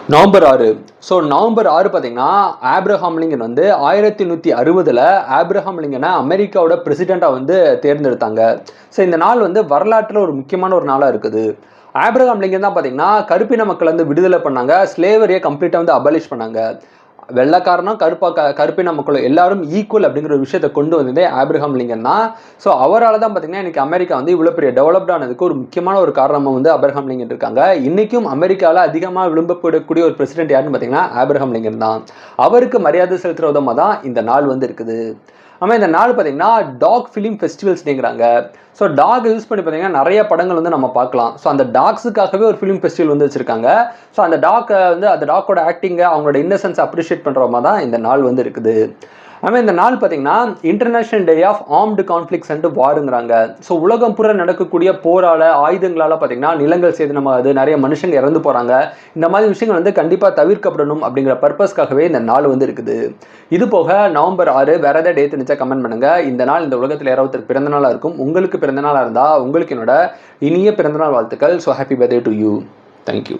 November 6. So November 6 பார்த்தீங்கன்னா Abraham Lincoln வந்து 1860 Abraham லிங்கனை அமெரிக்காவோட பிரசிடெண்ட்டாக வந்து தேர்ந்தெடுத்தாங்க. ஸோ இந்த நாள் வந்து வரலாற்றில் ஒரு முக்கியமான ஒரு நாளாக இருக்குது. ஆப்ரஹாம் லிங்கன் தான் பார்த்தீங்கன்னா கருப்பின மக்களை வந்து விடுதலை பண்ணாங்க, ஸ்லேவரியை கம்ப்ளீட்டாக வந்து அபாலிஷ் பண்ணாங்க. வெள்ளைக்காரனும் கருப்பின மக்களும் எல்லாரும் ஈக்குவல் அப்படிங்கிற ஒரு விஷயத்தை கொண்டு வந்ததே ஆப்ரஹாம் லிங்கன் தான். ஸோ அவரால் தான் பார்த்தீங்கன்னா இன்னைக்கு அமெரிக்கா வந்து இவ்வளோ பெரிய டெவலப்ட் ஆனதுக்கு ஒரு முக்கியமான ஒரு காரணமாக வந்து ஆப்ரஹாம் லிங்கன் இருக்காங்க. இன்னைக்கும் அமெரிக்காவில் அதிகமாக விரும்பப்படக்கூடிய ஒரு பிரசிடென்ட் யாருன்னு பார்த்தீங்கன்னா ஆப்ரஹாம் லிங்கன் தான். அவருக்கு மரியாதை செலுத்துகிற விதமாக தான் இந்த நாள் வந்து இருக்குது. ஆமாம், இந்த நாள் பார்த்தீங்கன்னா டாக் ஃபிலிம் ஃபெஸ்டிவல்ஸ் அப்படிங்கிறாங்க. ஸோ டாக் யூஸ் பண்ணி பார்த்தீங்கன்னா நிறைய படங்கள் வந்து நம்ம பார்க்கலாம். ஸோ அந்த டாக்ஸுக்காகவே ஒரு ஃபிலிம் ஃபெஸ்டிவல் வந்து வச்சிருக்காங்க. ஸோ அந்த டாக்கோட ஆக்டிங்கை, அவங்களோட இன்னசென்ஸ் அப்ரிஷியேட் பண்ணுற மாதிரி தான் இந்த நாள் வந்து இருக்குது. ஆமாம், இந்த நாள் பார்த்தீங்கன்னா international day of armed conflicts and வாருங்கிறாங்க. ஸோ உலகம் பூரா நடக்கக்கூடிய போரால், ஆயுதங்களால் பார்த்தீங்கன்னா நிலங்கள் சேதனமாகுது, நிறைய மனுஷங்க இறந்து போகிறாங்க. இந்த மாதிரி விஷயங்கள் வந்து கண்டிப்பாக தவிர்க்கப்படணும் அப்படிங்கிற பர்பஸ்க்காகவே இந்த நாள் வந்து இருக்குது. இது போக நவம்பர் 6 வேற ஏதாவது டேட் இருந்துச்சா கமெண்ட் பண்ணுங்க. இந்த நாள் இந்த உலகத்தில் யாராவது பிறந்த நாளாக இருக்கும். உங்களுக்கு பிறந்த நாளாக இருந்தால் உங்களுக்கு என்னோட இனிய பிறந்தநாள் வாழ்த்துக்கள். So happy birthday to you. Thank you.